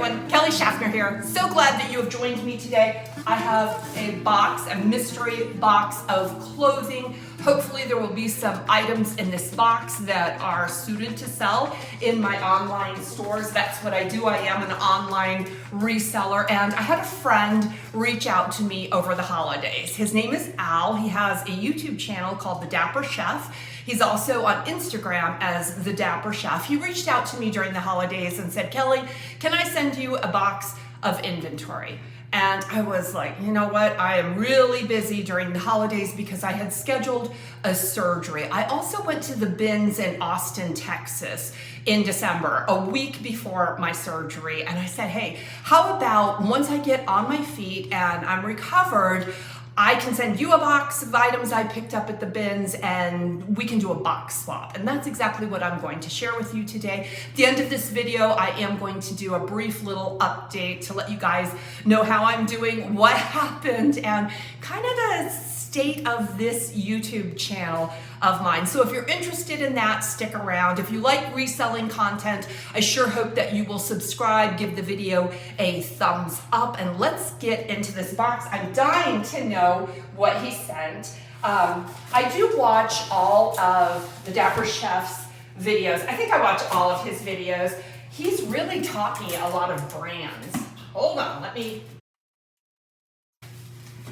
everyone, Kelly Schaffner here. So glad that you have joined me today. I have a box, a mystery box of clothing. Hopefully there will be some items in this box that are suited to sell in my online stores. That's what I do. I am an online reseller, and I had a friend reach out to me over the holidays. His name is Al. He has a YouTube channel called the DapperChef. He's also on Instagram as the DapperChef. He reached out to me during the holidays and said, Kelly, can I send you a box of inventory? And I was like, you know what? I am really busy during the holidays because I had scheduled a surgery. I also went to the bins in Austin, Texas in December, a week before my surgery. And I said, hey, how about once I get on my feet and I'm recovered, I can send you a box of items I picked up at the bins and we can do a box swap. And that's exactly what I'm going to share with you today. At the end of this video, I am going to do a brief little update to let you guys know how I'm doing, what happened, and kind of the state of this YouTube channel of mine. So if you're interested in that, stick around. If you like reselling content, I sure hope that you will subscribe, give the video a thumbs up, and let's get into this box. I'm dying to know what he sent. I do watch all of the Dapper Chef's videos. I think I watch all of his videos. He's really taught me a lot of brands. Hold on,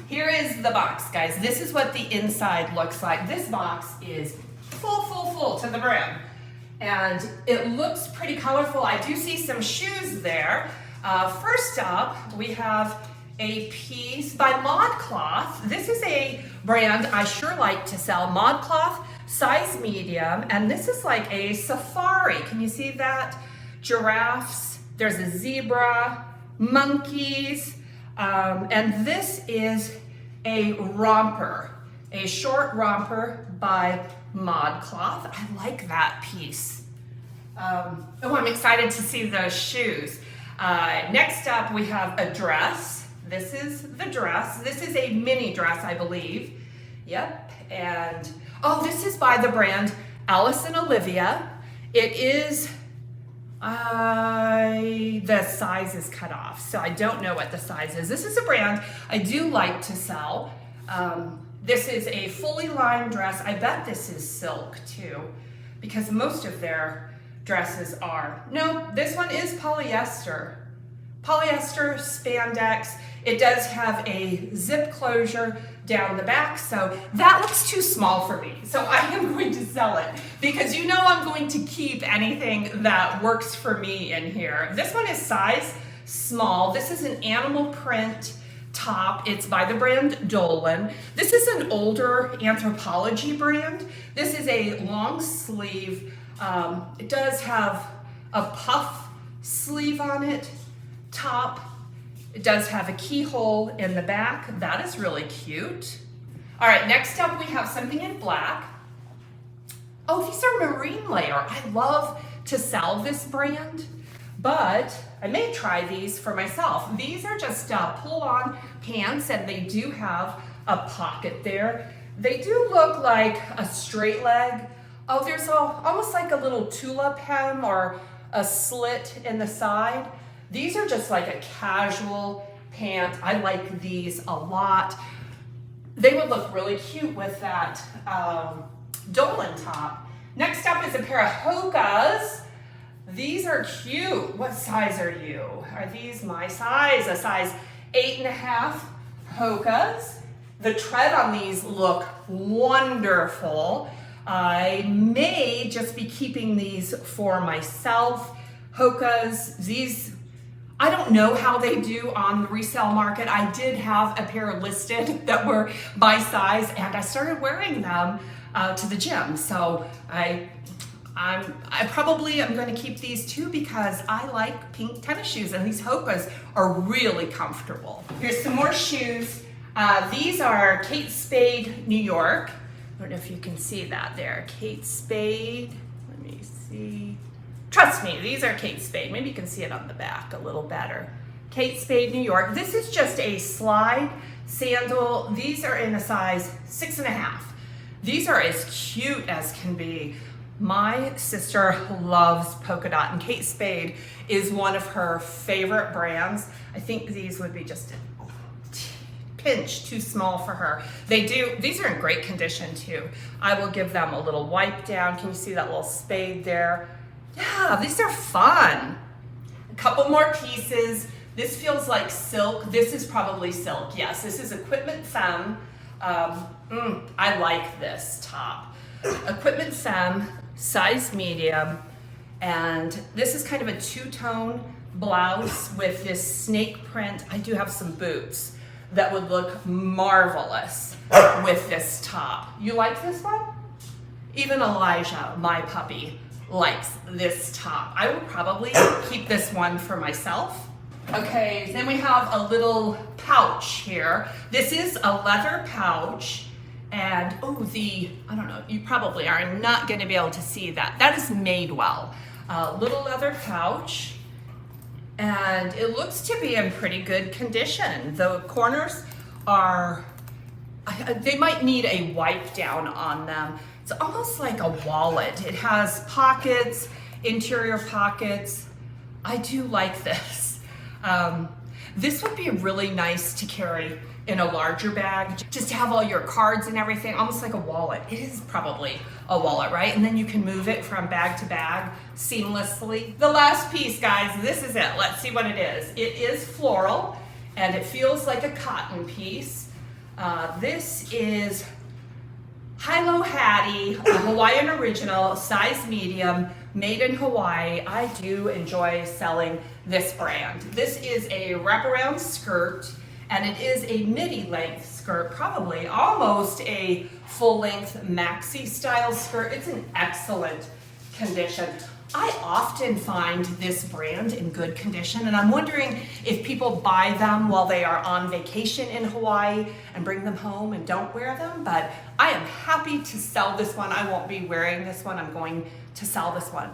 Here is the box, guys. This is what the inside looks like. This box is full to the brim. And it looks pretty colorful. I do see some shoes there. First up, we have a piece by ModCloth. This is a brand I sure like to sell. ModCloth, size medium. And this is like a safari. Can you see that? Giraffes, there's a zebra, monkeys. And this is a romper, a short romper by ModCloth. I like that piece. I'm excited to see those shoes. Next up, we have a dress. This is the dress. This is a mini dress, I believe. Yep. And, this is by the brand Alice and Olivia. It is the size is cut off, so I don't know what the size is. This is a brand I do like to sell. This is a fully lined dress. I bet this is silk too, because most of their dresses are. No, this one is polyester. Polyester spandex. It does have a zip closure down the back, so that looks too small for me. So I am going to sell it because you know I'm going to keep anything that works for me in here. This one is size small. This is an animal print top. It's by the brand Dolan. This is an older Anthropology brand. This is a long sleeve. It does have a puff sleeve on it, top. It does have a keyhole in the back. That is really cute. All right, next up we have something in black. Oh, these are marine layer. I love to sell this brand, but I may try these for myself. These are just pull-on pants, and they do have a pocket there. They do look like a straight leg. Oh, there's almost like a little tulip hem or a slit in the side. These are just like a casual pant. I like these a lot. They would look really cute with that Dolan top. Next up is a pair of Hoka's. These are cute. What size are you? Are these my size? A size 8.5 Hoka's. The tread on these look wonderful. I may just be keeping these for myself. Hoka's, these, I don't know how they do on the resale market. I did have a pair listed that were my size, and I started wearing them to the gym. So I probably am going to keep these too because I like pink tennis shoes, and these Hoka's are really comfortable. Here's some more shoes. These are Kate Spade, New York. I don't know if you can see that there. Kate Spade. Let me see. Trust me, these are Kate Spade. Maybe you can see it on the back a little better. Kate Spade, New York. This is just a slide sandal. These are in a size 6.5. These are as cute as can be. My sister loves polka dot, and Kate Spade is one of her favorite brands. I think these would be just a pinch too small for her. These are in great condition too. I will give them a little wipe down. Can you see that little spade there? Yeah, these are fun. A couple more pieces. This feels like silk. This is probably silk. Yes, this is Equipment Femme. I like this top. Equipment Femme, size medium, and this is kind of a two-tone blouse with this snake print. I do have some boots that would look marvelous with this top. You like this one? Even Elijah, my puppy, likes this top. I would probably keep this one for myself. Okay, then we have a little pouch here. This is a leather pouch. And I don't know, you probably are not going to be able to see that. That is Madewell. Little leather pouch. And it looks to be in pretty good condition. The corners they might need a wipe down on them. It's almost like a wallet. It has pockets, interior pockets. I do like this. This would be really nice to carry in a larger bag, just to have all your cards and everything, almost like a wallet. It is probably a wallet, right? And then you can move it from bag to bag seamlessly. The last piece, guys, this is it. Let's see what it is. It is floral, and it feels like a cotton piece. This is Hilo Hattie, a Hawaiian original, size medium, made in Hawaii. I do enjoy selling this brand. This is a wraparound skirt, and it is a midi-length skirt, probably almost a full-length maxi style skirt. It's in excellent condition. I often find this brand in good condition, and I'm wondering if people buy them while they are on vacation in Hawaii and bring them home and don't wear them, but I am happy to sell this one. I won't be wearing this one. I'm going to sell this one.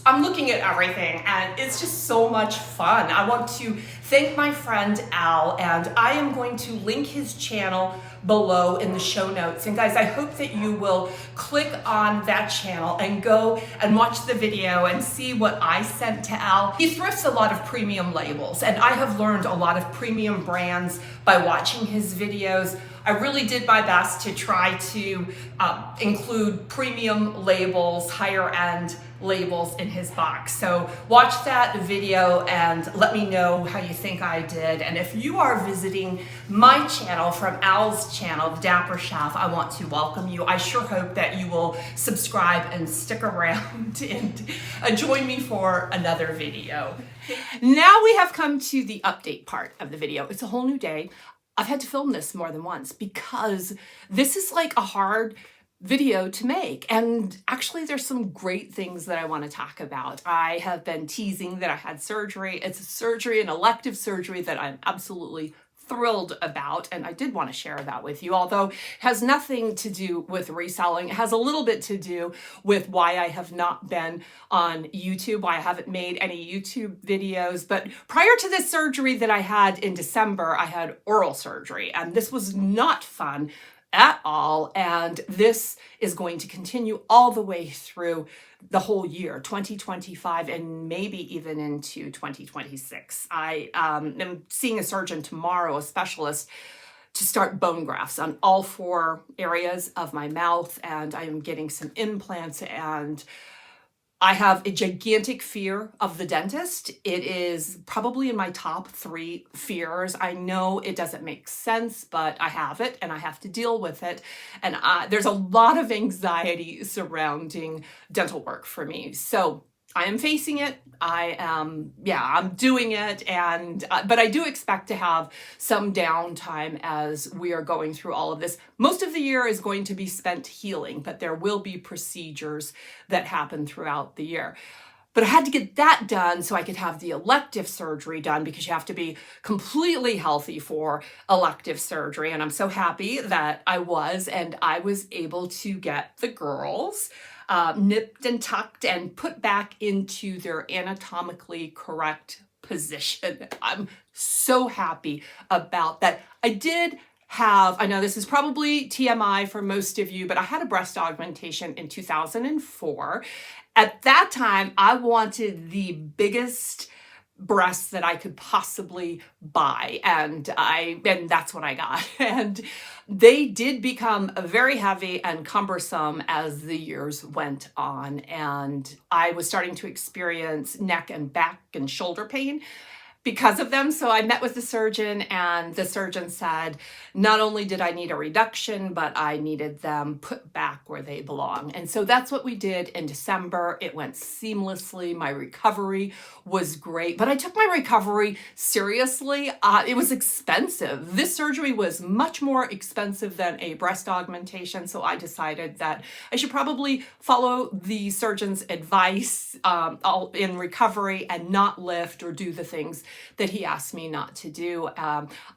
I'm looking at everything, and it's just so much fun. I want to thank my friend Al, and I am going to link his channel below in the show notes. And guys, I hope that you will click on that channel and go and watch the video and see what I sent to Al. He thrifts a lot of premium labels, and I have learned a lot of premium brands by watching his videos. I really did my best to try to include premium labels, higher end labels in his box. So watch that video and let me know how you think I did. And if you are visiting my channel from Al's channel, DapperChef, I want to welcome you. I sure hope that you will subscribe and stick around and join me for another video. Now we have come to the update part of the video. It's a whole new day. I've had to film this more than once because this is like a hard video to make. And actually there's some great things that I want to talk about. I have been teasing that I had surgery. It's a surgery, an elective surgery that I'm absolutely thrilled about, and I did want to share that with you, although it has nothing to do with reselling. It has a little bit to do with why I have not been on YouTube, why I haven't made any YouTube videos. But prior to this surgery that I had in December, I had oral surgery, and this was not fun at all. And this is going to continue all the way through the whole year, 2025, and maybe even into 2026. I am seeing a surgeon tomorrow, a specialist, to start bone grafts on all 4 areas of my mouth. And I am getting some implants, and I have a gigantic fear of the dentist. It is probably in my top 3 fears. I know it doesn't make sense, but I have it and I have to deal with it. And there's a lot of anxiety surrounding dental work for me. So I am facing it. I'm doing it. And, but I do expect to have some downtime as we are going through all of this. Most of the year is going to be spent healing, but there will be procedures that happen throughout the year. But I had to get that done so I could have the elective surgery done, because you have to be completely healthy for elective surgery. And I'm so happy that I was able to get the girls nipped and tucked and put back into their anatomically correct position. I'm so happy about that. I did I know this is probably TMI for most of you, but I had a breast augmentation in 2004. At that time, I wanted the biggest breasts that I could possibly buy, and that's what I got. And they did become very heavy and cumbersome as the years went on, and I was starting to experience neck and back and shoulder pain because of them. So I met with the surgeon, and the surgeon said not only did I need a reduction, but I needed them put back where they belong. And so that's what we did in December. It went seamlessly. My recovery was great, but I took my recovery seriously. It was expensive. This surgery was much more expensive than a breast augmentation. So I decided that I should probably follow the surgeon's advice in recovery and not lift or do the things that he asked me not to do.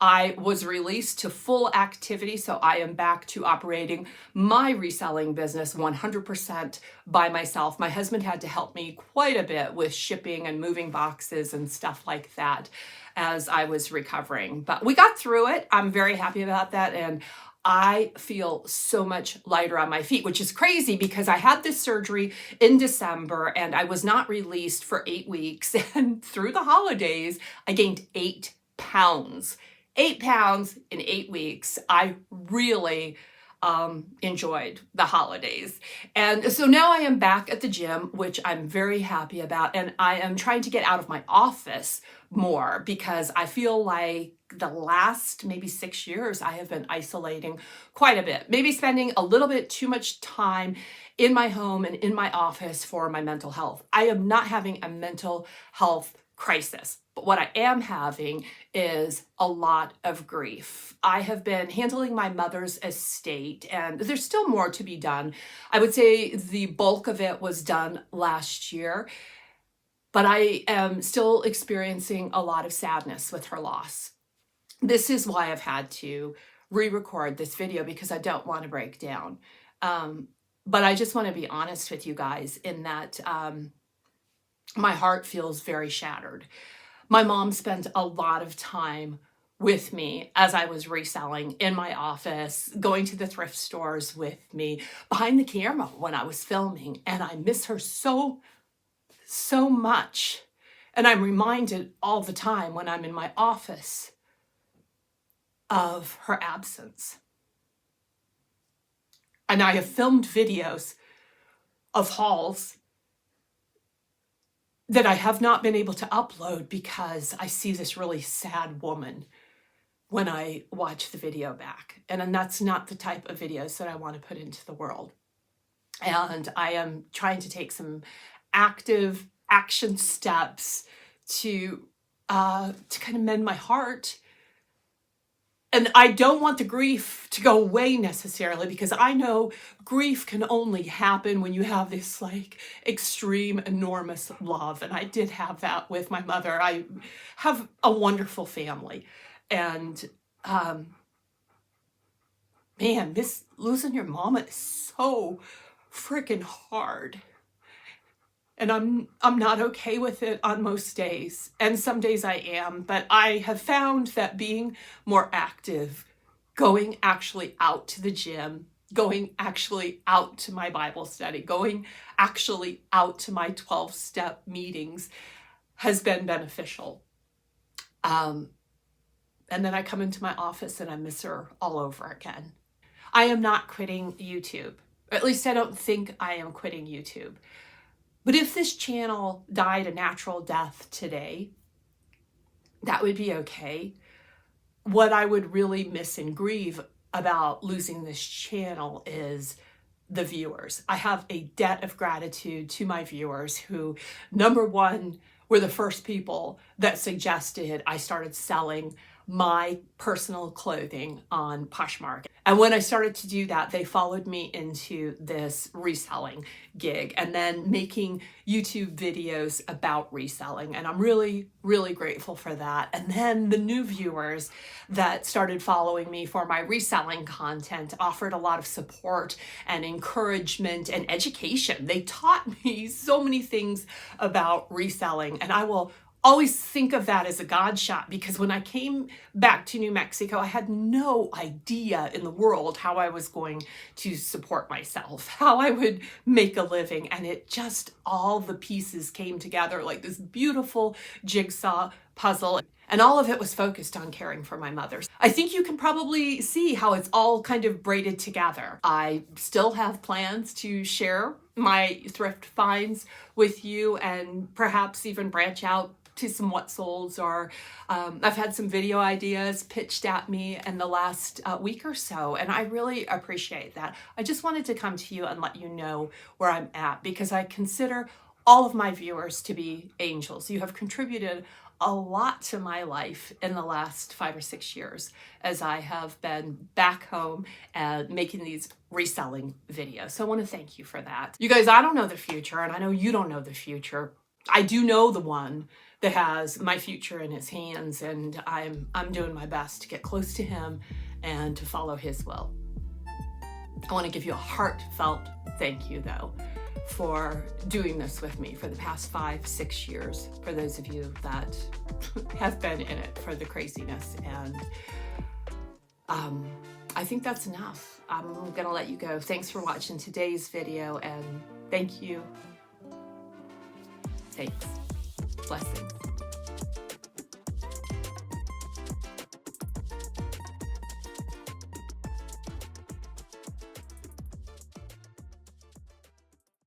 I was released to full activity, so I am back to operating my reselling business 100% by myself. My husband had to help me quite a bit with shipping and moving boxes and stuff like that as I was recovering. But we got through it. I'm very happy about that, and I feel so much lighter on my feet, which is crazy because I had this surgery in December and I was not released for 8 weeks. And through the holidays, I gained 8 pounds. 8 pounds in 8 weeks. I really enjoyed the holidays. And so now I am back at the gym, which I'm very happy about. And I am trying to get out of my office more because I feel like the last maybe 6 years I have been isolating quite a bit, maybe spending a little bit too much time in my home and in my office for my mental health. I am not having a mental health crisis, but what I am having is a lot of grief. I have been handling my mother's estate, and there's still more to be done. I would say the bulk of it was done last year, but I am still experiencing a lot of sadness with her loss. This is why I've had to re-record this video, because I don't want to break down. But I just want to be honest with you guys in that my heart feels very shattered. My mom spent a lot of time with me as I was reselling in my office, going to the thrift stores with me, behind the camera when I was filming, and I miss her so much. And I'm reminded all the time when I'm in my office of her absence. And I have filmed videos of hauls that I have not been able to upload because I see this really sad woman when I watch the video back. And that's not the type of videos that I want to put into the world. And I am trying to take some active action steps to kind of mend my heart. And I don't want the grief to go away necessarily, because I know grief can only happen when you have this like extreme, enormous love. And I did have that with my mother. I have a wonderful family. And man, losing your mama is so freaking hard. And I'm not okay with it on most days. And some days I am, but I have found that being more active, going actually out to the gym, going actually out to my Bible study, going actually out to my 12-step meetings has been beneficial. And then I come into my office and I miss her all over again. I am not quitting YouTube. Or at least I don't think I am quitting YouTube. But if this channel died a natural death today, that would be okay. What I would really miss and grieve about losing this channel is the viewers. I have a debt of gratitude to my viewers who, number one, were the first people that suggested I started selling my personal clothing on Poshmark. And when I started to do that, they followed me into this reselling gig and then making YouTube videos about reselling. And I'm really, really grateful for that. And then the new viewers that started following me for my reselling content offered a lot of support and encouragement and education. They taught me so many things about reselling, and I will always think of that as a God shot, because when I came back to New Mexico, I had no idea in the world how I was going to support myself, how I would make a living. And it just, all the pieces came together like this beautiful jigsaw puzzle. And all of it was focused on caring for my mother. I think you can probably see how it's all kind of braided together. I still have plans to share my thrift finds with you and perhaps even branch out to some what solds, or I've had some video ideas pitched at me in the last week or so, and I really appreciate that. I just wanted to come to you and let you know where I'm at, because I consider all of my viewers to be angels. You have contributed a lot to my life in the last 5 or 6 years as I have been back home and making these reselling videos. So I want to thank you for that. You guys, I don't know the future, and I know you don't know the future. I do know the one that has my future in his hands, and I'm doing my best to get close to him and to follow his will. I want to give you a heartfelt thank you, though, for doing this with me for the past 5, 6 years, for those of you that have been in it for the craziness. And I think that's enough. I'm gonna let you go. Thanks for watching today's video, and thank you. Thanks. Blessings.